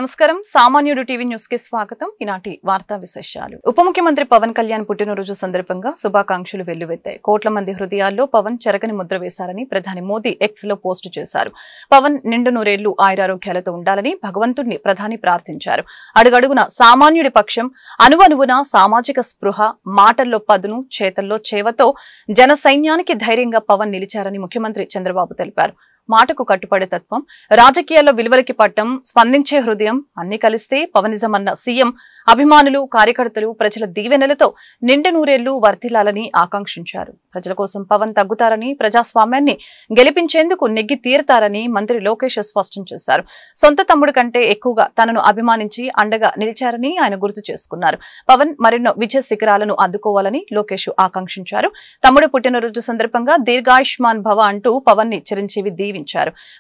నమస్కారం సామాన్యుడు TV news కి స్వాగతం. ఈనాటి వార్తా విశేషాలు. ఉప ముఖ్యమంత్రి పవన్ కళ్యాణ్ పుట్టినరోజు సందర్భంగా శుభాకాంక్షలు వెల్లువెత్తాయి. కోట్ల మంది హృదయాల్లో పవన్ చెరగని ముద్ర వేశారని ప్రధాని మోదీ ఎక్స్ లో పోస్టు చేశారు. పవన్ నిండు నూరేళ్లు ఆయురారోగ్యాలతో ఉండాలని భగవంతుడిని ప్రధాని ప్రార్థించారు. అడుగడుగున సామాన్యుడి పక్షం, అణువణువున సామాజిక స్పృహ, మాటల్లో పదును, చేతల్లో చేవతో జన సైన్యానికి ధైర్యంగా పవన్ నిలిచారని ముఖ్యమంత్రి చంద్రబాబు తెలిపారు. మాటకు కట్టుబడే తత్వం, రాజకీయాల్లో విలువలకి పట్టం, స్పందించే హృదయం అన్ని కలిస్తే పవనిజం అన్న సీఎం అభిమానులు, కార్యకర్తలు ప్రజల దీవెనలతో నిండు నూరేళ్లు వర్ధిల్లాలని ఆకాంక్షించారు. ప్రజల కోసం పవన్ తగ్గుతారని, ప్రజాస్వామ్యాన్ని గెలిపించేందుకు నెగ్గి తీరుతారని మంత్రి లోకేష్ స్పష్టం చేశారు. సొంత తమ్ముడు కంటే ఎక్కువగా తనను అభిమానించి అండగా నిలిచారని ఆయన గుర్తు చేసుకున్నారు. పవన్ మరెన్నో విజయ శిఖరాలను అందుకోవాలని లోకేష్ ఆకాంక్షించారు. తమ్ముడు పుట్టినరోజు సందర్భంగా దీర్ఘాయుష్మాన్ భవ అంటూ పవన్ ని చిరంజీవి దీవించారు.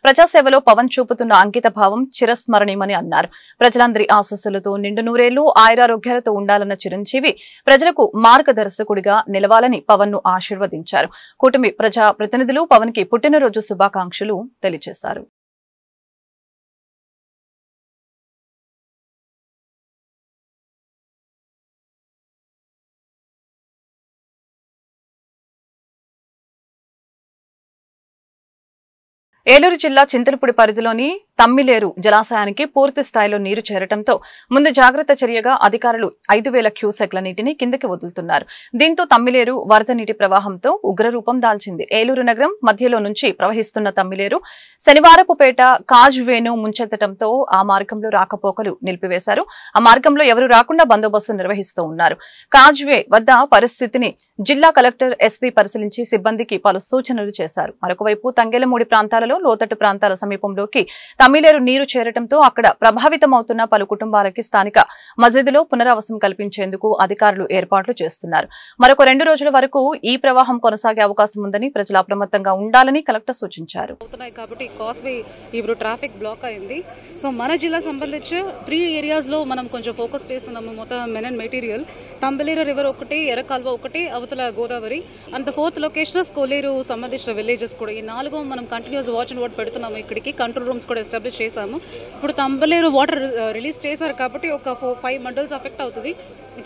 ప్రజాసేవలో పవన్ చూపుతున్న అంకిత భావం చిరస్మరణీయమని అన్నారు. ప్రజలందరి ఆశీస్సులతో నిండు నూరేళ్లు ఆయురారోగ్యాలతో ఉండాలన్న చిరంజీవి ప్రజలకు మార్గదర్శకుడిగా నిలవాలని పవన్ ను ఆశీర్వదించారు. కూటమి ప్రజా ప్రతినిధులు పవన్ కి పుట్టినరోజు శుభాకాంక్షలు తెలియజేశారు. ఏలూరు జిల్లా చింతలపూడి పరిధిలోని తమ్మిలేరు జలాశయానికి పూర్తి స్థాయిలో నీరు చేరటంతో ముందు జాగ్రత్త చర్యగా అధికారులు 5,000 క్యూసెక్ల నీటిని కిందకి వదులుతున్నారు. దీంతో తమ్మిలేరు వరద నీటి ప్రవాహంతో ఉగ్రరూపం దాల్చింది. ఏలూరు నగరం మధ్యలో నుంచి ప్రవహిస్తున్న తమ్మిలేరు శనివారపుపేట కాజ్వేను ముంచెత్తడంతో ఆ మార్గంలో రాకపోకలు నిలిపివేశారు. ఆ మార్గంలో ఎవరూ రాకుండా బందోబస్తు నిర్వహిస్తూ ఉన్నారు. కాజ్వే వద్ద పరిస్థితిని జిల్లా కలెక్టర్ ఎస్పీ పరిశీలించి సిబ్బందికి పలు సూచనలు చేశారు. మరొకవైపు తంగెలమూడి ప్రాంతాలలో లోతట్టు ప్రాంతాల సమీపంలోకి తమ్మిలేరు నీరు చేరటంతో అక్కడ ప్రభావితమవుతున్న పలు కుటుంబాలకి స్థానిక మసీదులో పునరావాసం కల్పించేందుకు అధికారులు ఏర్పాట్లు చేస్తున్నారు. మరొక 2 రోజుల వరకు ఈ ప్రవాహం కొనసాగే అవకాశం ఉందని ప్రజలు అప్రమత్తంగా ఉండాలని కలెక్టర్ సూచించారు. కాబట్టి కాస్వే ఇప్పుడు ట్రాఫిక్ బ్లాక్ అయింది. సో మన జిల్లా సంబంధించి 3 ఏరియాస్ లో మనం కొంచెం ఫోకస్ చేస్తున్నాము. మొత్తం మెన్ అండ్ మెటీరియల్ తంబలేరు రివర్ ఒకటి, ఎర్రకాల్వ ఒకటి, అవతల గోదావరి అండ్ 4th లొకేషన్ కోలేరు సంబంధించిన విలేజెస్ కూడా. ఈ 4 మనం కంటిన్యూస్ వాచ్ అండ్ వాట్ పెడుతున్నాము. ఇక్కడికి కంట్రోల్ రూమ్స్ కూడా ఎస్టాబ్లిష్ చేశాము. ఇప్పుడు తంబలేరు వాటర్ రిలీజ్ చేశారు కాబట్టి ఒక 4-5 మండల్స్ అఫెక్ట్ అవుతుంది.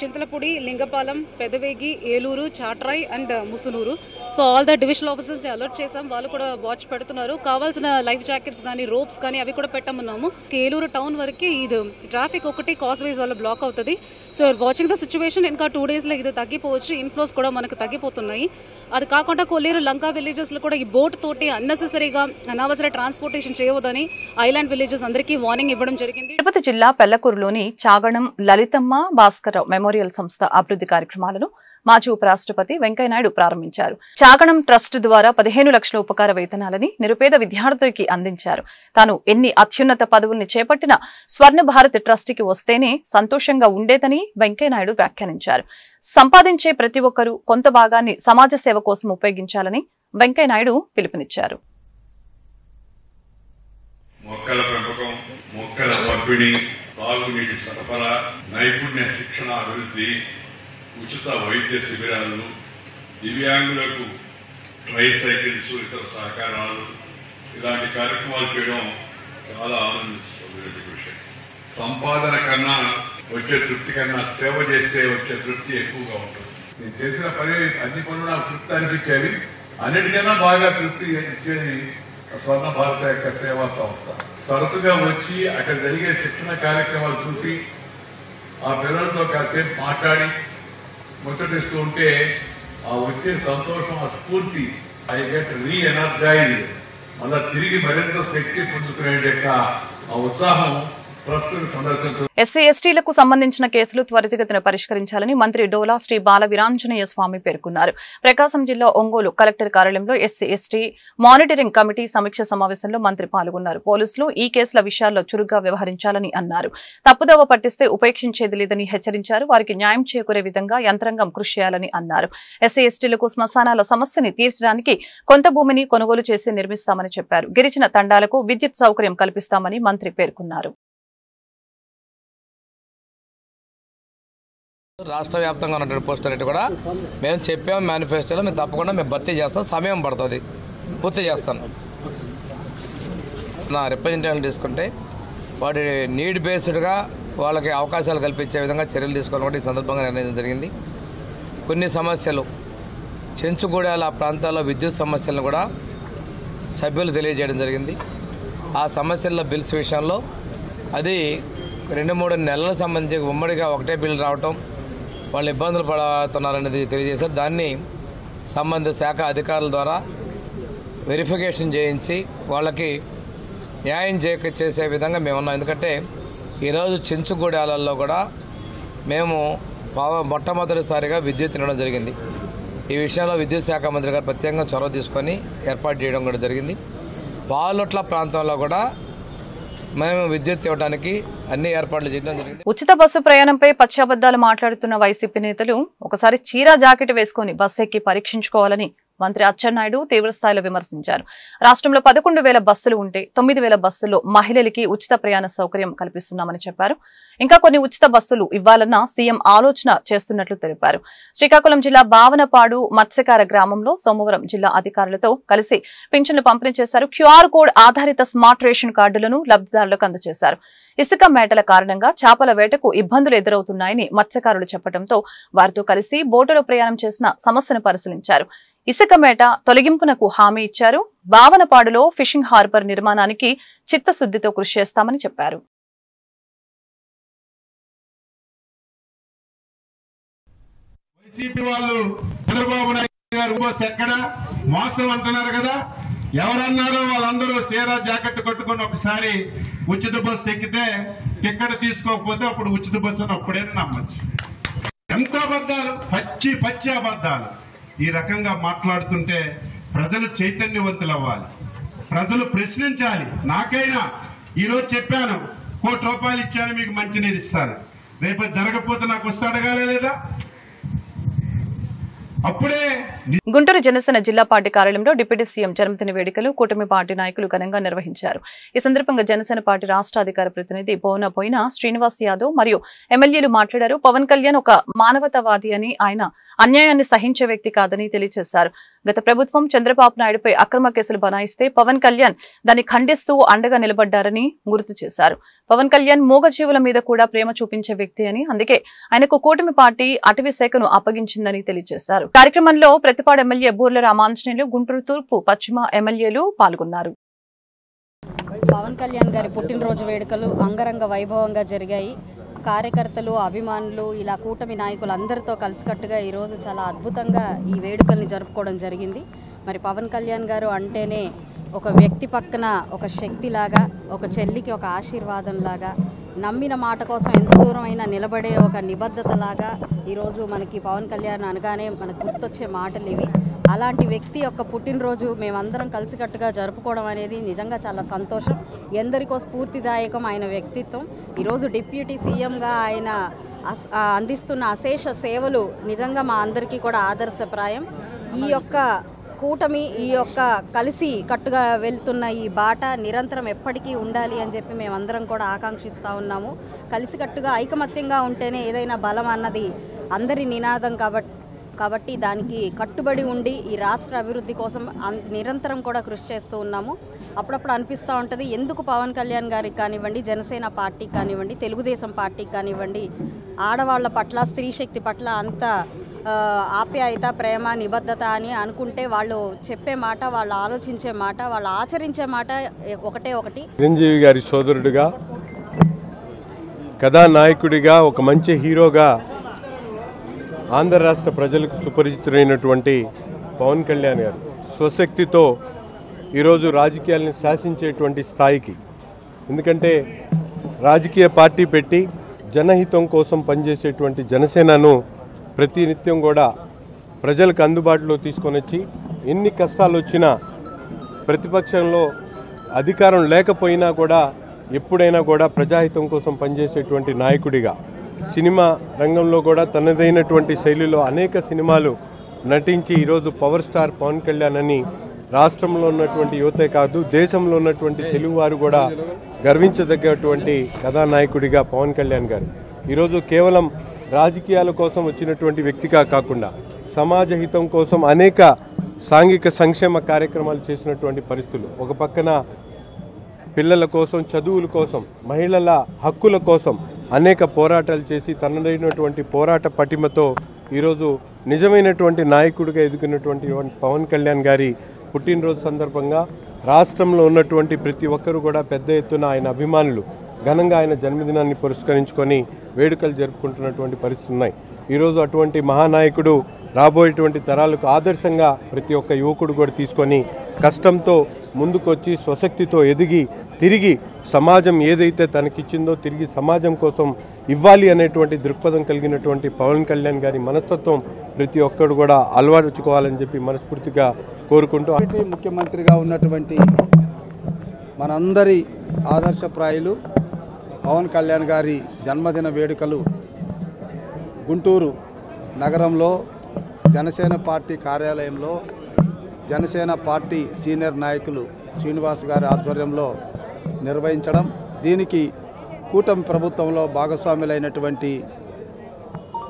Chintalapudi, Lingapalem, Pedavegi, Eluru, Chatrai and Musunuru. So all the divisional officers ని అలర్ట్ చేశాం. వాళ్ళు కూడా వాచ్ పెడుతున్నారు. కావాల్సిన లైఫ్ జాకెట్స్ కానీ, రోప్స్ కానీ అవి కూడా పెట్టమన్నాము. ఏలూరు టౌన్ వరకు ఇది ట్రాఫిక్ ఒకటి కాస్వేస్ వల్ల బ్లాక్ అవుతుంది. సో వాచింగ్ ద సిచ్యువేషన్ ఇంకా 2 days లో ఇది తగ్గిపోవచ్చు. ఇన్ఫ్లోస్ కూడా మనకు తగ్గిపోతున్నాయి. అది కాకుండా కొల్లేరు, లంకా విలేజెస్ లో కూడా ఈ బోట్ తోటి అన్నెసెసరీగా అనవసర ట్రాన్స్పోర్టేషన్ చేయవద్దని ఐలాండ్ విలేజెస్ అందరికీ వార్నింగ్ ఇవ్వడం జరిగింది. తిరుపతి జిల్లా పెళ్లకూరులోని చాగణం లలితమ్మ భాస్కరరావు మెమోరియల్ సంస్థ అభివృద్ధి కార్యక్రమాలను మాజీ ఉపరాష్ట్రపతి వెంకయ్యనాయుడు ప్రారంభించారు. చాగణం ట్రస్ట్ ద్వారా 15 లక్షల ఉపకార వేతనాలని నిరుపేద విద్యార్థులకి అందించారు. తాను ఎన్ని అత్యున్నత పదవుల్ని చేపట్టిన స్వర్ణ భారత్ ట్రస్ట్కి వస్తేనే సంతోషంగా ఉండేదని వెంకయ్యనాయుడు వ్యాఖ్యానించారు. సంపాదించే ప్రతి ఒక్కరూ కొంత భాగాన్ని సమాజ సేవ కోసం ఉపయోగించాలని వెంకయ్యనాయుడు పిలుపునిచ్చారు. మొక్కల పెంపకం, మొక్కల పంపిణీ, తాగునీటి సరఫరా, నైపుణ్య శిక్షణ అభివృద్ధి, ఉచిత వైద్య శిబిరాలు, దివ్యాంగులకు ట్రైసైకిల్స్, ఇతర సహకారాలు, ఇలాంటి కార్యక్రమాలు చేయడం చాలా ఆనందిస్తున్న విషయం. సంపాదన కన్నా వచ్చే తృప్తి కన్నా సేవ చేస్తే వచ్చే తృప్తి ఎక్కువగా ఉంటుంది. నేను చేసిన పని అన్ని పనులు నాకు తృప్తి అనిపించేవి. అన్నిటికన్నా బాగా తృప్తి ఇచ్చేది స్వర్ణ భారత యొక్క సేవా సంస్థ. తరచుగా వచ్చి అక్కడ జరిగే శిక్షణ కార్యక్రమాలు చూసి ఆ పిల్లలతో కాసేపు మాట్లాడి ముచ్చటిస్తూ ఉంటే ఆ వచ్చే సంతోషం, ఆ స్ఫూర్తి, ఐ గెట్ రీఎనర్జైజ్డ్, మళ్ళా తిరిగి మరింత శక్తి పుంజుకునే యొక్క ఆ ఉత్సాహం ప్రస్తుతం సందర్శించారు. ఎస్సీ ఎస్టీలకు సంబంధించిన కేసులు త్వరితగతిన పరిష్కరించాలని మంత్రి డోలా శ్రీ బాల వీరాంజనేయ స్వామి పేర్కొన్నారు. ప్రకాశం జిల్లా ఒంగోలు కలెక్టర్ కార్యాలయంలో ఎస్సీ ఎస్టీ మానిటరింగ్ కమిటీ సమీక్ష సమావేశంలో మంత్రి పాల్గొన్నారు. పోలీసులు ఈ కేసుల విషయాల్లో చురుగ్గా వ్యవహరించాలని అన్నారు. తప్పుదోవ పట్టిస్తే ఉపేక్షించేది లేదని హెచ్చరించారు. వారికి న్యాయం చేకూరే విధంగా యంత్రాంగం కృషి చేయాలని అన్నారు. ఎస్సీ ఎస్టీలకు శ్మశానాల సమస్యని తీర్చడానికి కొంత భూమిని కొనుగోలు చేసి నిర్మిస్తామని చెప్పారు. గిరిజన తండాలకు విద్యుత్ సౌకర్యం కల్పిస్తామని మంత్రి పేర్కొన్నారు. రాష్ట్ర వ్యాప్తంగా ఉన్నటువంటి పోస్టులు అన్నిటి కూడా మేము చెప్పాము మేనిఫెస్టోలో. మేము తప్పకుండా మేము భర్తీ చేస్తాం. సమయం పడుతుంది, పూర్తి చేస్తాను. నా రిప్రజెంటేటివ్ తీసుకుంటే వాటి నీడ్ బేస్డ్గా వాళ్ళకి అవకాశాలు కల్పించే విధంగా చర్యలు తీసుకోవాలని కూడా ఈ సందర్భంగా నిర్ణయించడం జరిగింది. కొన్ని సమస్యలు చెంచుగూడాల ప్రాంతాల్లో విద్యుత్ సమస్యలను కూడా సభ్యులు తెలియజేయడం జరిగింది. ఆ సమస్యల బిల్స్ విషయంలో అది 2-3 నెలల సంబంధించి ఉమ్మడిగా ఒకటే బిల్లు రావటం వాళ్ళు ఇబ్బందులు పడుతున్నారనేది తెలియజేశారు. దాన్ని సంబంధిత శాఖ అధికారుల ద్వారా వెరిఫికేషన్ చేయించి వాళ్ళకి న్యాయం చేసే విధంగా మేము ఉన్నాం. ఎందుకంటే ఈరోజు చెంచుగూడాలలో కూడా మేము మొట్టమొదటిసారిగా విద్యుత్ ఇవ్వడం జరిగింది. ఈ విషయంలో విద్యుత్ శాఖ మంత్రి గారు ప్రత్యేకంగా చొరవ తీసుకొని ఏర్పాటు చేయడం కూడా జరిగింది. పాలొట్ల ప్రాంతంలో కూడా మేము విద్యుత్ ఇవ్వడానికి అన్ని ఏర్పాట్లు చేయడం జరిగింది. ఉచిత బస్సు ప్రయాణంపై పచ్చాబద్దాలు మాట్లాడుతున్న వైసీపీ నేతలు ఒకసారి చీరా జాకెట్ వేసుకుని బస్సు ఎక్కి పరీక్షించుకోవాలని మంత్రి అచ్చెన్నాయుడు తీవ్రస్థాయిలో విమర్శించారు. రాష్ట్రంలో 11,000 బస్సులు ఉంటే 9,000 బస్సుల్లో మహిళలకి ఉచిత ప్రయాణ సౌకర్యం కల్పిస్తున్నామని చెప్పారు. ఇంకా కొన్ని ఉచిత బస్సులు ఇవ్వాలన్న సీఎం ఆలోచన చేస్తున్నట్లు తెలిపారు. శ్రీకాకుళం జిల్లా భావనపాడు మత్స్యకార గ్రామంలో సోమవారం జిల్లా అధికారులతో కలిసి పింఛన్లు పంపిణీ చేశారు. క్యూఆర్ కోడ్ ఆధారిత స్మార్ట్ రేషన్ కార్డులను లబ్ధిదారులకు అందజేశారు. ఇసుక మేటల కారణంగా చేపల వేటకు ఇబ్బందులు ఎదురవుతున్నాయని మత్స్యకారులు చెప్పడంతో వారితో కలిసి బోటులో ప్రయాణం చేసిన సమస్యను పరిశీలించారు. ఇసుక మేట తొలగింపునకు హామీ ఇచ్చారు. భావనపాడులో ఫిషింగ్ హార్బర్ నిర్మాణానికి చిత్తశుద్దితో కృషి చేస్తామని చెప్పారు. వైసీపీ వాళ్ళు చంద్రబాబు నాయుడు గారు ఎక్కడ మోసం అంటున్నారు కదా, ఎవరన్నారో వాళ్ళందరూ చీరా జాకెట్ కట్టుకొని ఒకసారి ఉచిత బస్సు ఎక్కితే టికెట్ తీసుకోకపోతే అప్పుడు ఉచిత బస్సు అప్పుడే నమ్మచ్చు. ఎంత అబద్ధాలు, పచ్చి అబద్ధాలు. ఈ రకంగా మాట్లాడుతుంటే ప్రజలు చైతన్యవంతులు అవ్వాలి, ప్రజలు ప్రశ్నించాలి. నాకైనా ఈరోజు చెప్పాను, ₹1 ఇచ్చాను మీకు మంచినీరు ఇస్తాను, రేపు జరగకపోతే నాకు వస్తే అడగాలే లేదా? అప్పుడే గుంటూరు జనసేన జిల్లా పార్టీ కార్యాలయంలో డిప్యూటీ సీఎం జన్మదిన వేడుకలు కూటమి పార్టీ నాయకులు ఘనంగా నిర్వహించారు. ఈ సందర్భంగా జనసేన పార్టీ రాష్ట్ర అధికార ప్రతినిధి పోయిన శ్రీనివాస్ యాదవ్ మరియు ఎమ్మెల్యేలు మాట్లాడారు. పవన్ కళ్యాణ్ ఒక మానవతావాది అని, ఆయన అన్యాయాన్ని సహించే వ్యక్తి కాదని తెలియజేశారు. గత ప్రభుత్వం చంద్రబాబు నాయుడుపై అక్రమ కేసులు బనాయిస్తే పవన్ కళ్యాణ్ దాన్ని ఖండిస్తూ అండగా నిలబడ్డారని గుర్తు చేశారు. పవన్ కళ్యాణ్ మూగజీవుల మీద కూడా ప్రేమ చూపించే వ్యక్తి అని, అందుకే ఆయనకు కూటమి పార్టీ అటవీ శాఖను అప్పగించిందని తెలియజేశారు. కార్యక్రమంలో ప్రతిపాడు ఎమ్మెల్యే బూర్ల రామాంజనేయులు, గుంటూరు తూర్పు పశ్చిమ ఎమ్మెల్యేలు పాల్గొన్నారు. పవన్ కళ్యాణ్ గారి పుట్టినరోజు వేడుకలు అంగరంగ వైభవంగా జరిగాయి. కార్యకర్తలు, అభిమానులు, ఇలా కూటమి నాయకులు అందరితో కలిసికట్టుగా ఈరోజు చాలా అద్భుతంగా ఈ వేడుకల్ని జరుపుకోవడం జరిగింది. మరి పవన్ కళ్యాణ్ గారు అంటేనే ఒక వ్యక్తి పక్కన ఒక శక్తిలాగా, ఒక చెల్లికి ఒక ఆశీర్వాదంలాగా, నమ్మిన మాట కోసం ఎంత దూరం అయినా నిలబడే ఒక నిబద్ధతలాగా ఈరోజు మనకి పవన్ కళ్యాణ్ అనగానే మనకు గుర్తొచ్చే మాటలు ఇవి. అలాంటి వ్యక్తి యొక్క పుట్టినరోజు మేమందరం కలిసికట్టుగా జరుపుకోవడం అనేది నిజంగా చాలా సంతోషం. ఎందరికో స్ఫూర్తిదాయకం ఆయన వ్యక్తిత్వం. ఈరోజు డిప్యూటీ సీఎంగా ఆయన అందిస్తున్న అశేష సేవలు నిజంగా మా అందరికీ కూడా ఆదర్శప్రాయం. ఈ యొక్క కూటమి, ఈ యొక్క కలిసి కట్టుగా వెళ్తున్న ఈ బాట నిరంతరం ఎప్పటికీ ఉండాలి అని చెప్పి మేమందరం కూడా ఆకాంక్షిస్తూ ఉన్నాము. కలిసికట్టుగా ఐకమత్యంగా ఉంటేనే ఏదైనా బలం అన్నది అందరి నినాదం కాబట్టి దానికి కట్టుబడి ఉండి ఈ రాష్ట్ర అభివృద్ధి కోసం నిరంతరం కూడా కృషి చేస్తూ ఉన్నాము. అప్పుడప్పుడు అనిపిస్తూ ఉంటుంది, ఎందుకు పవన్ కళ్యాణ్ గారికి కానివ్వండి, జనసేన పార్టీకి కానివ్వండి, తెలుగుదేశం పార్టీకి కానివ్వండి, ఆడవాళ్ల పట్ల, స్త్రీ శక్తి పట్ల అంత ఆప్యాయత, ప్రేమ, నిబద్ధత అని అనుకుంటే వాళ్ళు చెప్పే మాట, వాళ్ళు ఆలోచించే మాట, వాళ్ళు ఆచరించే మాట ఒకటి. చిరంజీవి గారి సోదరుడిగా, కథానాయకుడిగా, ఒక మంచి హీరోగా ఆంధ్ర రాష్ట్ర ప్రజలకు సుపరిచితులైనటువంటి పవన్ కళ్యాణ్ గారు స్వశక్తితో ఈరోజు రాజకీయాలను శాసించేటువంటి స్థాయికి, ఎందుకంటే రాజకీయ పార్టీ పెట్టి జనహితం కోసం పనిచేసేటువంటి జనసేనను ప్రతినిత్యం కూడా ప్రజలకు అందుబాటులో తీసుకొని వచ్చి, ఎన్ని కష్టాలు వచ్చినా ప్రతిపక్షంలో అధికారం లేకపోయినా కూడా ఎప్పుడైనా కూడా ప్రజాహితం కోసం పనిచేసేటువంటి నాయకుడిగా, సినిమా రంగంలో కూడా తనదైనటువంటి శైలిలో అనేక సినిమాలు నటించి ఈరోజు పవర్ స్టార్ పవన్ కళ్యాణ్ అని రాష్ట్రంలో ఉన్నటువంటి యువతే కాదు, దేశంలో ఉన్నటువంటి తెలుగువారు కూడా గర్వించదగ్గటువంటి కథానాయకుడిగా పవన్ కళ్యాణ్ గారు ఈరోజు కేవలం రాజకీయాల కోసం వచ్చినటువంటి వ్యక్తిగా కాకుండా సమాజ హితం కోసం అనేక సాంఘిక సంక్షేమ కార్యక్రమాలు చేసినటువంటి పరిస్థితులు. ఒక పక్కన పిల్లల కోసం, చదువుల కోసం, మహిళల హక్కుల కోసం అనేక పోరాటాలు చేసి తనదైనటువంటి పోరాట పటిమతో ఈరోజు నిజమైనటువంటి నాయకుడిగా ఎదుగుతున్నటువంటి పవన్ కళ్యాణ్ గారి పుట్టినరోజు సందర్భంగా రాష్ట్రంలో ఉన్నటువంటి ప్రతి ఒక్కరూ కూడా పెద్ద ఎత్తున ఆయన అభిమానులు ఘనంగా ఆయన జన్మదినాన్ని పురస్కరించుకొని వేడుకలు జరుపుకుంటున్నటువంటి పరిస్థితులు ఉన్నాయి. ఈరోజు అటువంటి మహానాయకుడు రాబోయేటువంటి తరాలకు ఆదర్శంగా ప్రతి ఒక్క యువకుడు కూడా తీసుకొని కష్టంతో ముందుకొచ్చి స్వశక్తితో ఎదిగి తిరిగి సమాజం ఏదైతే తనకిచ్చిందో తిరిగి సమాజం కోసం ఇవ్వాలి అనేటువంటి దృక్పథం కలిగినటువంటి పవన్ కళ్యాణ్ గారి మనస్తత్వం ప్రతి ఒక్కరు కూడా అలవర్చుకోవాలని చెప్పి మనస్ఫూర్తిగా కోరుకుంటూ, ముఖ్యమంత్రిగా ఉన్నటువంటి మనందరి ఆదర్శప్రాయులు పవన్ కళ్యాణ్ గారి జన్మదిన వేడుకలు గుంటూరు నగరంలో జనసేన పార్టీ కార్యాలయంలో జనసేన పార్టీ సీనియర్ నాయకులు శ్రీనివాస్ గారి ఆధ్వర్యంలో నిర్వహించడం, దీనికి కూటమి ప్రభుత్వంలో భాగస్వాములైనటువంటి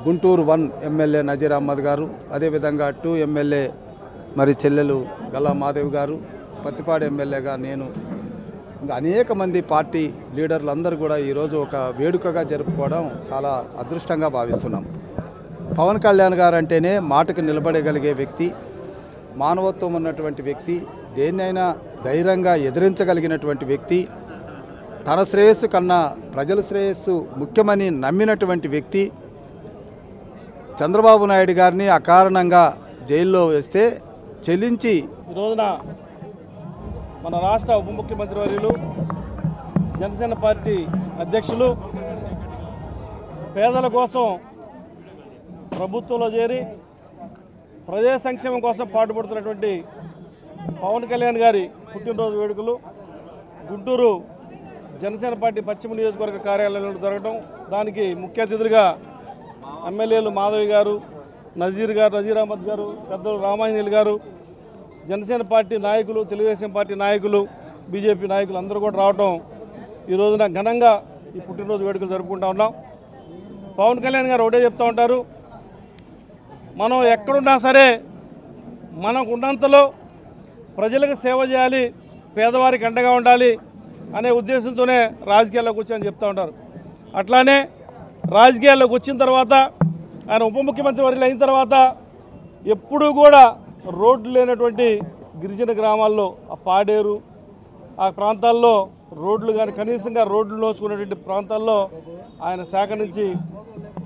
గుంటూరు 1 ఎమ్మెల్యే నజీర్ అహ్మద్ గారు, అదేవిధంగా 2 ఎమ్మెల్యే మరి చెల్లెలు గల్లా మాధవ్ గారు, పత్తిపాడు ఎమ్మెల్యేగా నేను, ఇంకా అనేక మంది పార్టీ లీడర్లు అందరూ కూడా ఈరోజు ఒక వేడుకగా జరుపుకోవడం చాలా అదృష్టంగా భావిస్తున్నాం. పవన్ కళ్యాణ్ గారు అంటేనే మాటకు నిలబడగలిగే వ్యక్తి, మానవత్వం ఉన్నటువంటి వ్యక్తి, దేన్నైనా ధైర్యంగా ఎదిరించగలిగినటువంటి వ్యక్తి, తన శ్రేయస్సు కన్నా ప్రజల శ్రేయస్సు ముఖ్యమని నమ్మినటువంటి వ్యక్తి. చంద్రబాబు నాయుడు గారిని అకారణంగా జైల్లో వేస్తే చెల్లించి ఈ రోజున మన రాష్ట్ర ఉప ముఖ్యమంత్రి వర్యులు జనసేన పార్టీ అధ్యక్షులు పేదల కోసం ప్రభుత్వంలో చేరి ప్రజా సంక్షేమం కోసం పాటుపడుతున్నటువంటి పవన్ కళ్యాణ్ గారి పుట్టినరోజు వేడుకలు గుంటూరు జనసేన పార్టీ పశ్చిమ నియోజకవర్గ కార్యాలయంలో జరగడం, దానికి ముఖ్య అతిథులుగా ఎమ్మెల్యేలు మాధవి గారు, నజీర్ అహ్మద్ గారు, పెద్దలు రామాంజనేయులు గారు, జనసేన పార్టీ నాయకులు, తెలుగుదేశం పార్టీ నాయకులు, బీజేపీ నాయకులు అందరూ కూడా రావడం ఈ రోజున ఘనంగా ఈ పుట్టినరోజు వేడుకలు జరుపుకుంటా ఉన్నాం. పవన్ కళ్యాణ్ గారు ఒకటే చెప్తూ ఉంటారు, మనం ఎక్కడున్నా సరే మనకు ఉన్నంతలో ప్రజలకు సేవ చేయాలి, పేదవారికి అండగా ఉండాలి అనే ఉద్దేశంతోనే రాజకీయాల్లోకి వచ్చాయని చెప్తూ ఉంటారు. అట్లానే రాజకీయాల్లోకి వచ్చిన తర్వాత ఆయన ఉప ముఖ్యమంత్రి వర్యులు అయిన తర్వాత ఎప్పుడూ కూడా రోడ్లు లేనటువంటి గిరిజన గ్రామాల్లో ఆ పాడేరు ఆ ప్రాంతాల్లో రోడ్లు కానీ కనీసంగా రోడ్లు నోచుకునేటువంటి ప్రాంతాల్లో ఆయన శాఖ నుంచి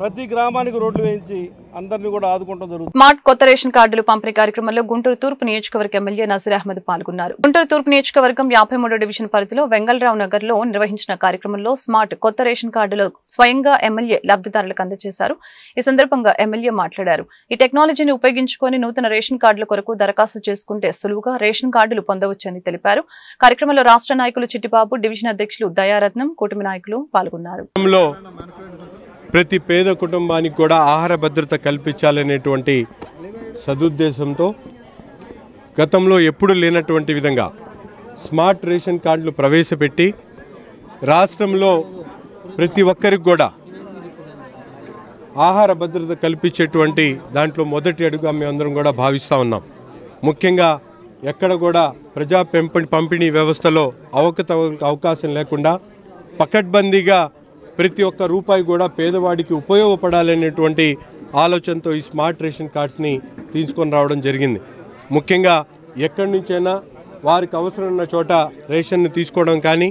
ప్రతి గ్రామానికి రోడ్లు వేయించి అందరినీ కూడా ఆదుకుంటూ జరుగుతుంది. స్మార్ట్ కొత్త రేషన్ కార్డులు పంపిణీ కార్యక్రమంలో గుంటూరు తూర్పు నియోజకవర్గ ఎమ్మెల్యే నజీర్ అహ్మద్ పాల్గొన్నారు. గుంటూరు తూర్పు నియోజకవర్గం 53వ డివిజన్ పరిధిలో వెంగళరావు నగర్ లో నిర్వహించిన కార్యక్రమంలో స్మార్ట్ కొత్త రేషన్ కార్డులు స్వయంగా ఎమ్మెల్యే లబ్ధిదారులకు అందజేశారు. ఈ సందర్భంగా ఎమ్మెల్యే మాట్లాడారు. ఈ టెక్నాలజీని ఉపయోగించుకొని నూతన రేషన్ కార్డుల కొరకు దరఖాస్తు చేసుకుంటే సులువుగా రేషన్ కార్డులు పొందవచ్చని తెలిపారు. కార్యక్రమంలో రాష్ట్ర నాయకులు చిట్టిబాబు, డివిజన్ అధ్యక్షులు దయారత్నం, కూటమి నాయకులు పాల్గొన్నారు. ప్రతి పేద కుటుంబానికి కూడా ఆహార భద్రత కల్పించాలనేటువంటి సదుద్దేశంతో గతంలో ఎప్పుడు లేనటువంటి విధంగా స్మార్ట్ రేషన్ కార్డులు ప్రవేశపెట్టి రాష్ట్రంలో ప్రతి ఒక్కరికి కూడా ఆహార భద్రత కల్పించేటువంటి దాంట్లో మొదటి అడుగుగా మేమందరం కూడా భావిస్తూ ఉన్నాం. ముఖ్యంగా ఎక్కడ కూడా ప్రజా పంపిణీ వ్యవస్థలో అవకాశం లేకుండా పకడ్బందీగా ప్రతి ఒక్క రూపాయి కూడా పేదవాడికి ఉపయోగపడాలనేటువంటి ఆలోచనతో ఈ స్మార్ట్ రేషన్ కార్డ్స్ని తీసుకొని రావడం జరిగింది. ముఖ్యంగా ఎక్కడి నుంచైనా వారికి అవసరం ఉన్న చోట రేషన్ని తీసుకోవడం కానీ,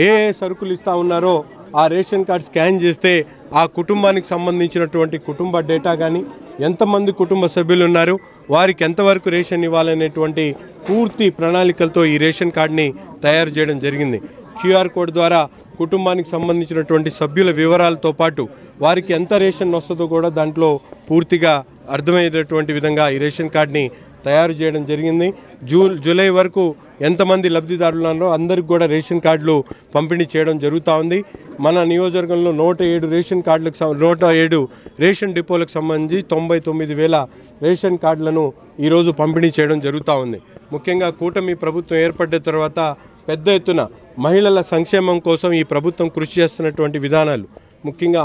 ఏ సరుకులు ఇస్తూ ఉన్నారో ఆ రేషన్ కార్డ్ స్కాన్ చేస్తే ఆ కుటుంబానికి సంబంధించినటువంటి కుటుంబ డేటా కానీ, ఎంతమంది కుటుంబ సభ్యులు ఉన్నారు, వారికి ఎంతవరకు రేషన్ ఇవ్వాలనేటువంటి పూర్తి ప్రణాళికలతో ఈ రేషన్ కార్డ్ని తయారు చేయడం జరిగింది. క్యూఆర్ కోడ్ ద్వారా కుటుంబానికి సంబంధించినటువంటి సభ్యుల వివరాలతో పాటు వారికి ఎంత రేషన్ వస్తుందో కూడా దాంట్లో పూర్తిగా అర్థమయ్యేటటువంటి విధంగా ఈ రేషన్ కార్డ్ని తయారు చేయడం జరిగింది. జూలై వరకు ఎంతమంది లబ్ధిదారులు ఉన్నారో అందరికి కూడా రేషన్ కార్డులు పంపిణీ చేయడం జరుగుతూ ఉంది. మన నియోజకవర్గంలో 107 రేషన్ డిపోలకు సంబంధించి 99,000 రేషన్ కార్డులను ఈరోజు పంపిణీ చేయడం జరుగుతూ ఉంది. ముఖ్యంగా కూటమి ప్రభుత్వం ఏర్పడిన తర్వాత పెద్ద ఎత్తున మహిళల సంక్షేమం కోసం ఈ ప్రభుత్వం కృషి చేస్తున్నటువంటి విధానాలు, ముఖ్యంగా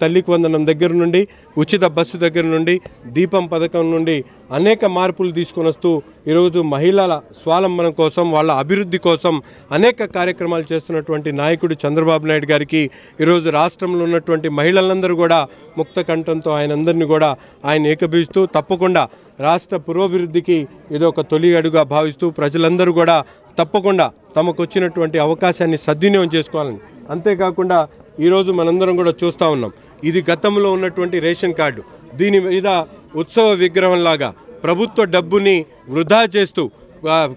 తల్లికి వందనం దగ్గర నుండి ఉచిత బస్సు దగ్గర నుండి దీపం పథకం నుండి అనేక మార్పులు తీసుకొని వస్తూ ఈరోజు మహిళల స్వావలంబన కోసం వాళ్ళ అభివృద్ధి కోసం అనేక కార్యక్రమాలు చేస్తున్నటువంటి నాయకుడు చంద్రబాబు నాయుడు గారికి ఈరోజు రాష్ట్రంలో ఉన్నటువంటి మహిళలందరూ కూడా ముక్త కంఠంతో ఆయనందరినీ కూడా ఆయన ఏకీభవిస్తూ తప్పకుండా రాష్ట్ర పురోభివృద్ధికి ఇదో ఒక తొలి అడుగుగా భావిస్తూ ప్రజలందరూ కూడా తప్పకుండా తమకు వచ్చినటువంటి అవకాశాన్ని సద్వినియోగం చేసుకోవాలని, అంతేకాకుండా ఈరోజు మనందరం కూడా చూస్తూ ఉన్నాం, ఇది గతంలో ఉన్నటువంటి రేషన్ కార్డు, దీని మీద ఉత్సవ విగ్రహంలాగా ప్రభుత్వ డబ్బుని వృధా చేస్తూ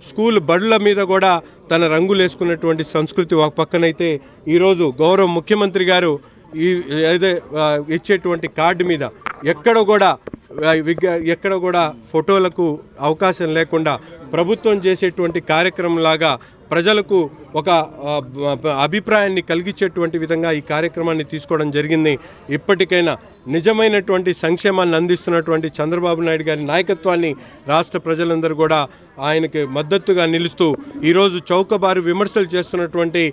స్కూల్ బడుల మీద కూడా తన రంగులు వేసుకున్నటువంటి సంస్కృతి ఒక పక్కనైతే ఈరోజు గౌరవ ముఖ్యమంత్రి గారు ఏదే ఇచ్చేటువంటి కార్డు మీద ఎక్కడ కూడా ఫోటోలకు అవకాశం లేకుండా ప్రభుత్వం చేసేటువంటి కార్యక్రమంలాగా ప్రజలకు ఒక అభిప్రాయాన్ని కలిగించేటువంటి విధంగా ఈ కార్యక్రమాన్ని తీసుకోవడం జరిగింది. ఇప్పటికైనా నిజమైనటువంటి సంక్షేమాన్ని అందిస్తున్నటువంటి చంద్రబాబు నాయుడు గారి నాయకత్వాన్ని రాష్ట్ర ప్రజలందరూ కూడా ఆయనకి మద్దతుగా నిలుస్తూ ఈరోజు చౌకబారు విమర్శలు చేస్తున్నటువంటి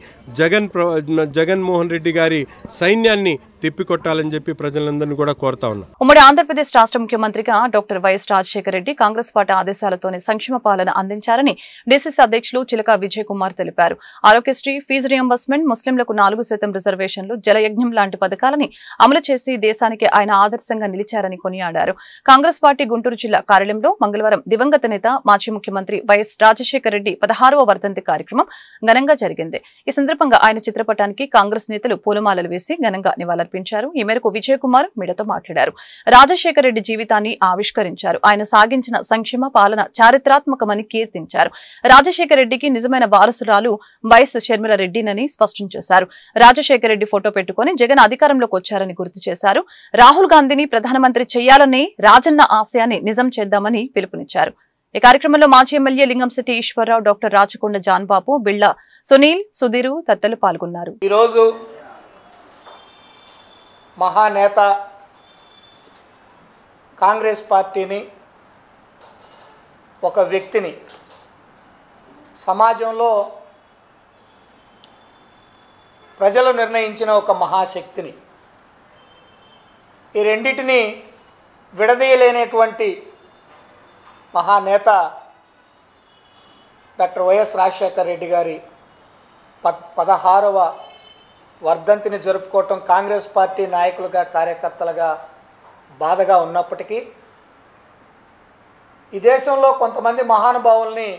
జగన్మోహన్ రెడ్డి గారి సైన్యాన్ని తిప్పికొట్టాలని చెప్పి ప్రజలందరినీ కూడా కోరుతా ఉన్నాం. ఉమ్మడి ఆంధ్రప్రదేశ్ రాష్ట్ర ముఖ్యమంత్రిగా doctor YS Rajasekhara Reddy Congress party ఆదేశాలతోనే సంక్షేమ పాలన అందించారని డీసీసీ అధ్యక్షులు చిలక విజయ్ కుమార్ తెలిపారు. ఆరోగ్యశ్రీ, ఫీజు రియంబర్స్మెంట్, ముస్లింలకు 4% రిజర్వేషన్లు, జలయజ్ఞం లాంటి పథకాలని అమలు చేసి దేశానికి ఆయన ఆదర్శంగా నిలిచారని కొనియాడారు. కాంగ్రెస్ పార్టీ గుంటూరు జిల్లా కార్యాలయంలో మంగళవారం దివంగత నేత మాజీ ముఖ్యమంత్రి వైఎస్ రాజశేఖర రెడ్డి 16వ వర్ధంతి కార్యక్రమం ఘనంగా జరిగింది. ఈ సందర్భంగా ఆయన చిత్రపటానికి కాంగ్రెస్ నేతలు పూలమాలలు వేసి ఘనంగా నివాళులర్పించారు. ఈ మేరకు విజయ్ కుమార్ మీడియాతో మాట్లాడారు. రాజశేఖర రెడ్డి జీవితాన్ని ఆవిష్కరించారు. ఆయన సాగించిన సంక్షేమ పాలన చారిత్రాత్మకమని కీర్తించారు. రాజశేఖర రెడ్డికి నిజమైన వారసురాలు వైఎస్ షర్మిల రెడ్డినని స్పష్టం చేశారు. రాజశేఖర రెడ్డి ఫోటో పెట్టుకుని జగన్ అధికారంలోకి వచ్చారని గుర్తు చేశారు. రాహుల్ గాంధీని ప్రధానమంత్రి చేయాలని, రాజన్న ఆశయాన్ని నిజం చేద్దామని పిలుపునిచ్చారు. ఈ కార్యక్రమంలో మాజీ ఎమ్మెల్యే లింగంశెట్టి ఈశ్వరరావు, డాక్టర్ రాచకొండ జాన్బాబు, బిళ్ల సునీల్, సుధీరు తదితరులు పాల్గొన్నారు. ఈరోజు మహానేత కాంగ్రెస్ పార్టీని, ఒక వ్యక్తిని, సమాజంలో ప్రజలు నిర్ణయించిన ఒక మహాశక్తిని, ఈ రెండింటిని విడదీయలేనటువంటి మహానేత డాక్టర్ వైఎస్ రాజశేఖర రెడ్డి గారి 16వ వర్ధంతిని జరుపుకోవటం కాంగ్రెస్ పార్టీ నాయకులుగా, కార్యకర్తలుగా బాధగా ఉన్నప్పటికీ ఈ దేశంలో కొంతమంది మహానుభావుల్ని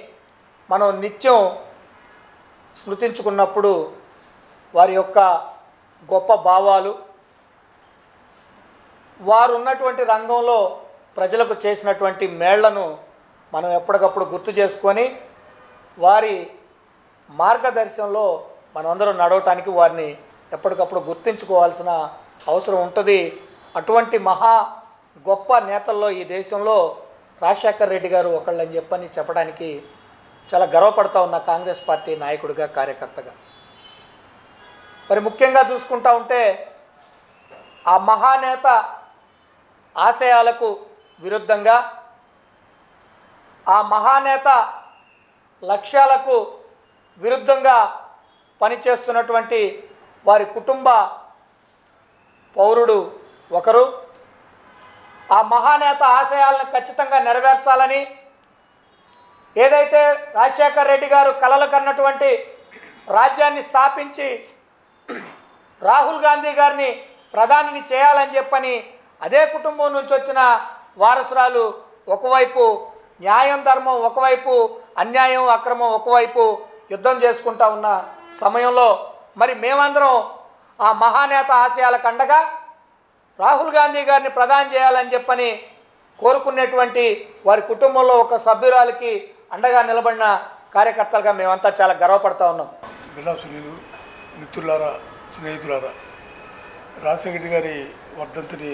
మనం నిత్యం స్మృతించుకున్నప్పుడు వారి యొక్క గొప్ప భావాలు, వారు ఉన్నటువంటి రంగంలో ప్రజలకు చేసినటువంటి మేళ్లను మనం ఎప్పటికప్పుడు గుర్తు చేసుకొని వారి మార్గదర్శనంలో మనమందరం నడవటానికి వారిని ఎప్పటికప్పుడు గుర్తించుకోవాల్సిన అవసరం ఉంటుంది. అటువంటి మహా గొప్ప నేతల్లో ఈ దేశంలో రాజశేఖర రెడ్డి గారు ఒకళ్ళని చెప్పడానికి చాలా గర్వపడుతూ ఉన్న కాంగ్రెస్ పార్టీ నాయకుడిగా, కార్యకర్తగా. మరి ముఖ్యంగా చూసుకుంటా ఉంటే ఆ మహానేత ఆశయాలకు విరుద్ధంగా, ఆ మహానేత లక్ష్యాలకు విరుద్ధంగా పనిచేస్తున్నటువంటి వారి కుటుంబ పౌరుడు ఒకరు. ఆ మహానేత ఆశయాలను ఖచ్చితంగా నెరవేర్చాలని, ఏదైతే రాజశేఖర రెడ్డి గారు కలలు కన్నటువంటి రాజ్యాన్ని స్థాపించి రాహుల్ గాంధీ గారిని ప్రధానిని చేయాలని చెప్పని అదే కుటుంబం నుంచి వచ్చిన వారసురాలు ఒకవైపు న్యాయం, ధర్మం ఒకవైపు, అన్యాయం, అక్రమం ఒకవైపు యుద్ధం చేసుకుంటా ఉన్న సమయంలో మరి మేమందరం ఆ మహానేత ఆశయాలకు అండగా రాహుల్ గాంధీ గారిని ప్రధాని చేయాలని చెప్పని కోరుకునేటువంటి వారి కుటుంబంలో ఒక సభ్యురాలికి అండగా నిలబడిన కార్యకర్తలుగా మేమంతా చాలా గర్వపడతా ఉన్నాం. బిల్లా సునీలు, మిత్రులారా, స్నేహితులారా, రాజశేఖర రెడ్డి గారి వర్ధంతిని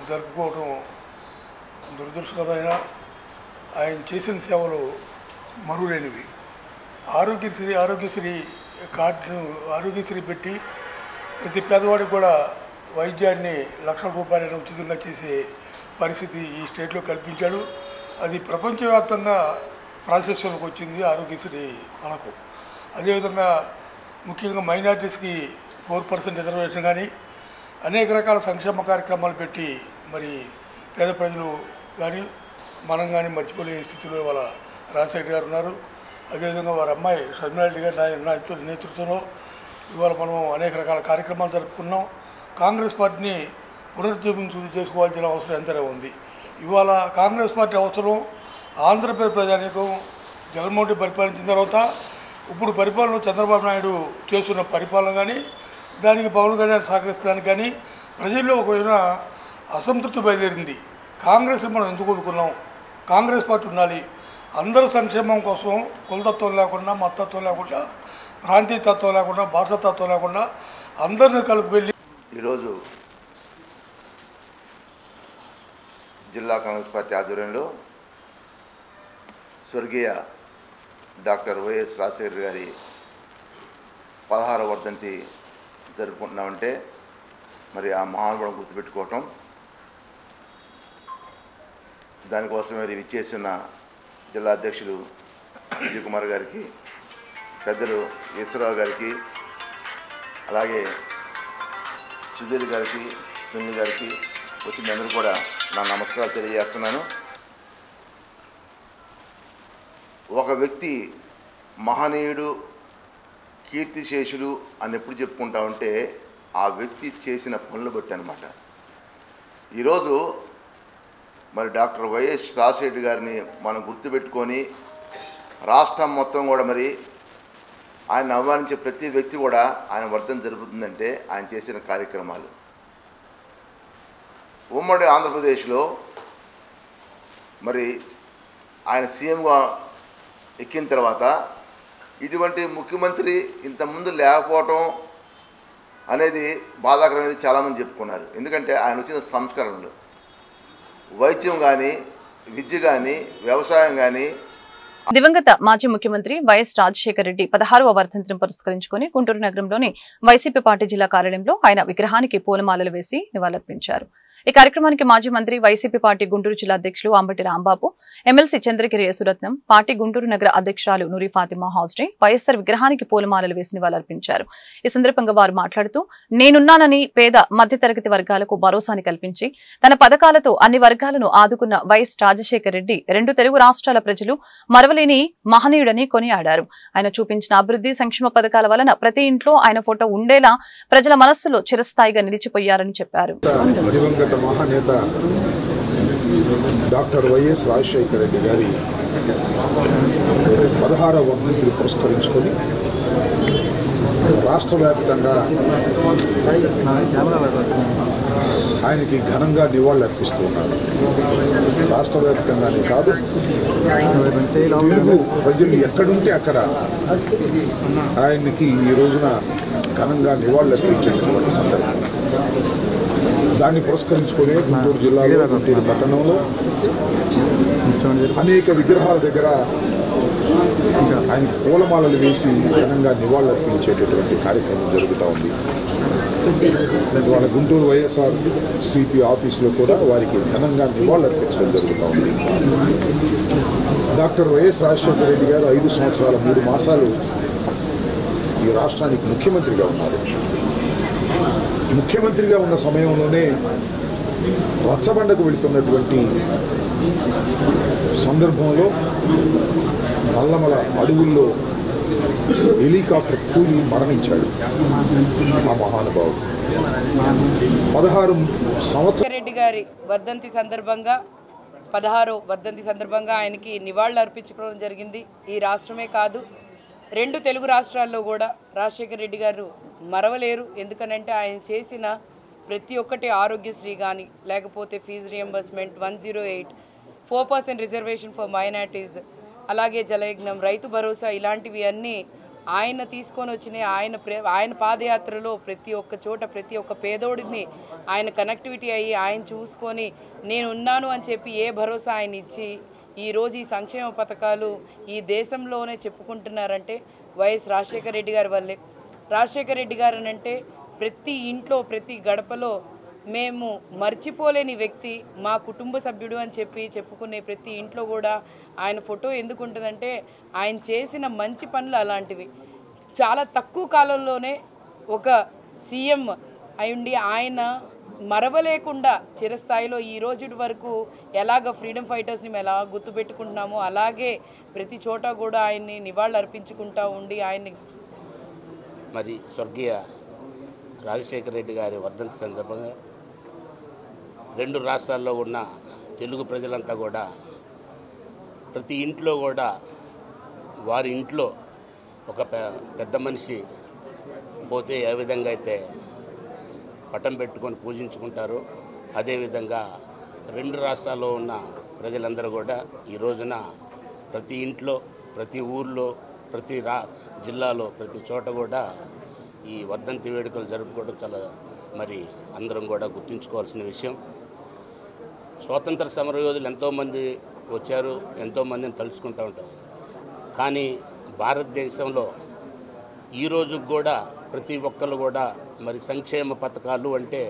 జరుపుకోవడం దురదృష్టకరమైన, ఆయన చేసిన సేవలు మరులేనివి. ఆరోగ్యశ్రీ కార్డును ఆరోగ్యశ్రీ పెట్టి ప్రతి పేదవాడికి కూడా వైద్యాన్ని లక్షల రూపాయలను ఉచితంగా చేసే పరిస్థితి ఈ స్టేట్లో కల్పించాడు. అది ప్రపంచవ్యాప్తంగా ప్రాసెస్లోకి వచ్చింది ఆరోగ్యశ్రీ మనకు. అదేవిధంగా ముఖ్యంగా మైనారిటీస్కి 4% రిజర్వేషన్ కానీ అనేక రకాల సంక్షేమ కార్యక్రమాలు పెట్టి మరి పేద ప్రజలు కానీ మనం కానీ మర్చిపోలే స్థితిలో ఇవాళ రాజశేఖర్ గారు ఉన్నారు. అదేవిధంగా వారి అమ్మాయి షర్మిలారెడ్డి గారి నేతృత్వంలో ఇవాళ మనం అనేక రకాల కార్యక్రమాలు జరుపుకున్నాం. కాంగ్రెస్ పార్టీని పునరుజ్జీవం చేసుకోవాల్సిన అవసరం ఎంతనే ఉంది. ఇవాళ కాంగ్రెస్ పార్టీ అవసరం ఆంధ్రప్రదేశ్ ప్రజానీకం జగన్మోహన్ రెడ్డి పరిపాలించిన తర్వాత ఇప్పుడు పరిపాలన చంద్రబాబు నాయుడు చేస్తున్న పరిపాలన కానీ దానికి పవన్ కళ్యాణ్ సహకరిస్తానికి కానీ ప్రజల్లో ఒక విధంగా అసంతృప్తి బయలుదేరింది. కాంగ్రెస్ మనం ఎందుకు కోరుకున్నాం, కాంగ్రెస్ పార్టీ ఉండాలి, అందరి సంక్షేమం కోసం కులతత్వం లేకుండా మతత్వం లేకుండా ప్రాంతీయ తత్వం లేకుండా భాషాతత్వం లేకుండా అందరినీ కలుపుకెళ్ళి ఈరోజు జిల్లా కాంగ్రెస్ పార్టీ ఆధ్వర్యంలో స్వర్గీయ డాక్టర్ వైఎస్ రాజశేఖర్ గారి 16వ వర్ధంతి జరుపుకుంటున్నామంటే మరి ఆ మహానుభావులను గుర్తుపెట్టుకోవటం, దానికోసం మరి విచ్చేసిన జిల్లా అధ్యక్షులు విజయ్ కుమార్ గారికి, పెద్దలు ఈశ్వరరావు గారికి, అలాగే సుధీర్ గారికి, సునీల్ గారికి వచ్చిన అందరూ కూడా నా నమస్కారాలు తెలియజేస్తున్నాను. ఒక వ్యక్తి మహనీయుడు, కీర్తిశేషులు అని ఎప్పుడు చెప్పుకుంటా ఉంటే ఆ వ్యక్తి చేసిన పనులు బట్టి అన్నమాట. ఈరోజు మరి డాక్టర్ వైఎస్ రాజశేఖర్ గారిని మనం గుర్తుపెట్టుకొని రాష్ట్రం మొత్తం కూడా మరి ఆయన అవమానించే ప్రతి వ్యక్తి కూడా ఆయన వర్ధంతి జరుగుతుందంటే ఆయన చేసిన కార్యక్రమాలు. ఉమ్మడి ఆంధ్రప్రదేశ్లో మరి ఆయన సీఎంగా ఎక్కిన తర్వాత ఇటువంటి ముఖ్యమంత్రి ఇంతకుముందు లేకపోవటం అనేది బాధాకరమైనది చాలామంది చెప్పుకున్నారు. ఎందుకంటే ఆయన వచ్చిన సంస్కరణలు వైద్యం కానీ, విద్య కానీ, వ్యవసాయం కానీ. దివంగత మాజీ ముఖ్యమంత్రి వైఎస్ రాజశేఖర రెడ్డి 16వ వర్ధంతిని పురస్కరించుకుని గుంటూరు నగరంలోని వైసీపీ పార్టీ జిల్లా కార్యాలయంలో ఆయన విగ్రహానికి పూలమాలలు వేసి నివాళులర్పించారు. ఈ కార్యక్రమానికి మాజీ మంత్రి, వైసీపీ పార్టీ గుంటూరు జిల్లా అధ్యక్షులు అంబటి రాంబాబు, ఎమ్మెల్సీ చంద్రగిరి యేసురత్నం, పార్టీ గుంటూరు నగర అధ్యక్షురాలు నూరి ఫాతిమా హాస్డే వైఎస్సార్ విగ్రహానికి పూలమాలలు వేసి నివాళులర్పించారు. ఈ సందర్భంగా వారు మాట్లాడుతూ, నేనున్నానని పేద మధ్యతరగతి వర్గాలకు భరోసాని కల్పించి తన పథకాలతో అన్ని వర్గాలను ఆదుకున్న వైఎస్ రాజశేఖర రెడ్డి 2 తెలుగు రాష్ట్రాల ప్రజలు మరవలేని మహనీయుడని కొనియాడారు. ఆయన చూపించిన అభివృద్ధి సంక్షేమ పథకాల వలన ప్రతి ఇంట్లో ఆయన ఫోటో ఉండేలా ప్రజల మనస్సులో చిరస్థాయిగా నిలిచిపోయారని చెప్పారు. మహానేత డాక్టర్ వైఎస్ రాజశేఖర రెడ్డి గారి 16వ వర్ధంతిని పురస్కరించుకొని రాష్ట్ర వ్యాప్తంగా ఆయనకి ఘనంగా నివాళులర్పిస్తున్నారు. రాష్ట్ర వ్యాప్తంగానే కాదు, తెలుగు ప్రజలు ఎక్కడుంటే అక్కడ ఆయనకి ఈ రోజున ఘనంగా నివాళులర్పించేటటువంటి సందర్భం. దాన్ని పురస్కరించుకునే గుంటూరు జిల్లాలో, గుంటూరు పట్టణంలో అనేక విగ్రహాల దగ్గర ఆయనకు పూలమాలలు వేసి ఘనంగా నివాళులర్పించేటటువంటి కార్యక్రమం జరుగుతూ ఉంది. వాళ్ళ గుంటూరు వైఎస్ఆర్ సిపి ఆఫీసులో కూడా వారికి ఘనంగా నివాళులర్పించడం జరుగుతూ ఉంది. డాక్టర్ వైఎస్ రాజశేఖర రెడ్డి గారు 5 సంవత్సరాల 3 మాసాలు ఈ రాష్ట్రానికి ముఖ్యమంత్రిగా ఉన్నారు. ముఖ్యమంత్రిగా ఉన్న సమయంలోనే రచ్చబండకు వెళుతున్నటువంటి సందర్భంలో నల్లమల అడవుల్లో హెలికాప్టర్ కూలి మరణించాడు ఆ మహానుభావుడు. 16 సంవత్సరాల రెడ్డి గారి వర్ధంతి సందర్భంగా 16వ వర్ధంతి సందర్భంగా ఆయనకి నివాళులు అర్పించుకోవడం జరిగింది. ఈ రాష్ట్రమే కాదు, 2 తెలుగు రాష్ట్రాల్లో కూడా రాజశేఖర రెడ్డి గారు మరవలేరు. ఎందుకనంటే ఆయన చేసిన ప్రతి ఒక్కటి ఆరోగ్యశ్రీ కానీ, లేకపోతే fee reimbursement, 108, 4% reservation for minorities, అలాగే జలయజ్ఞం, రైతు భరోసా, ఇలాంటివి అన్నీ ఆయన తీసుకొని వచ్చినాయి. ఆయన పాదయాత్రలో ప్రతి ఒక్క చోట ప్రతి ఒక్క పేదోడిని ఆయన కనెక్టివిటీ అయ్యి ఆయన చూసుకొని నేను ఉన్నాను అని చెప్పి ఏ భరోసా ఆయన ఇచ్చి ఈరోజు ఈ సంక్షేమ పథకాలు ఈ దేశంలోనే చెప్పుకుంటున్నారంటే వైఎస్ రాజశేఖర రెడ్డి గారి వల్లే. రాజశేఖర రెడ్డి గారు అంటే ప్రతి ఇంట్లో ప్రతి గడపలో మేము మర్చిపోలేని వ్యక్తి, మా కుటుంబ సభ్యుడు అని చెప్పుకునే ప్రతి ఇంట్లో కూడా ఆయన ఫోటో ఎందుకు ఉంటుందంటే ఆయన చేసిన మంచి పనులు అలాంటివి. చాలా తక్కువ కాలంలోనే ఒక సీఎం అయ్యుండి ఆయన మరవలేకుండా చిరస్థాయిలో ఈ రోజు వరకు ఎలాగ ఫ్రీడమ్ ఫైటర్స్ని మేము ఎలా గుర్తుపెట్టుకుంటున్నామో అలాగే ప్రతి చోట కూడా ఆయన్ని నివాళులు అర్పించుకుంటూ ఉండి ఆయన్ని మరి స్వర్గీయ రాజశేఖర రెడ్డి గారి వర్ధంతి సందర్భంగా 2 రాష్ట్రాల్లో ఉన్న తెలుగు ప్రజలంతా కూడా ప్రతి ఇంట్లో కూడా వారి ఇంట్లో ఒక పెద్ద మనిషి పోతే ఏ విధంగా అయితే పటం పెట్టుకొని పూజించుకుంటారో అదేవిధంగా 2 రాష్ట్రాల్లో ఉన్న ప్రజలందరూ కూడా ఈ రోజున ప్రతి ఇంట్లో ప్రతి ఊర్లో ప్రతి జిల్లాలో ప్రతి చోట కూడా ఈ వర్ధంతి వేడుకలు జరుపుకోవడం చాలా మరి అందరం కూడా గుర్తుంచుకోవాల్సిన విషయం. స్వాతంత్ర సమరయోధులు ఎంతోమంది వచ్చారు, ఎంతోమందిని తలుచుకుంటూ ఉంటాం. కానీ భారతదేశంలో ఈరోజు కూడా ప్రతి ఒక్కరు కూడా మరి సంక్షేమ పథకాలు అంటే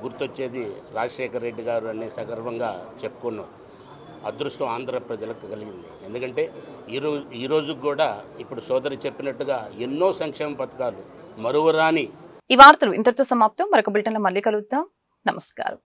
గుర్తొచ్చేది రాజశేఖర రెడ్డి గారు అనే సగర్వంగా చెప్పుకున్నాం. అదృష్టం ఆంధ్ర ప్రజలకు కలిగింది. ఎందుకంటే ఈరోజు కూడా ఇప్పుడు సోదరి చెప్పినట్టుగా ఎన్నో సంక్షేమ పథకాలు మరువరాని. ఈ వార్తలు ఇంతటితో సమాప్తం. మరొక బులెటిన్లో మళ్ళీ కలుద్దాం. నమస్కారం.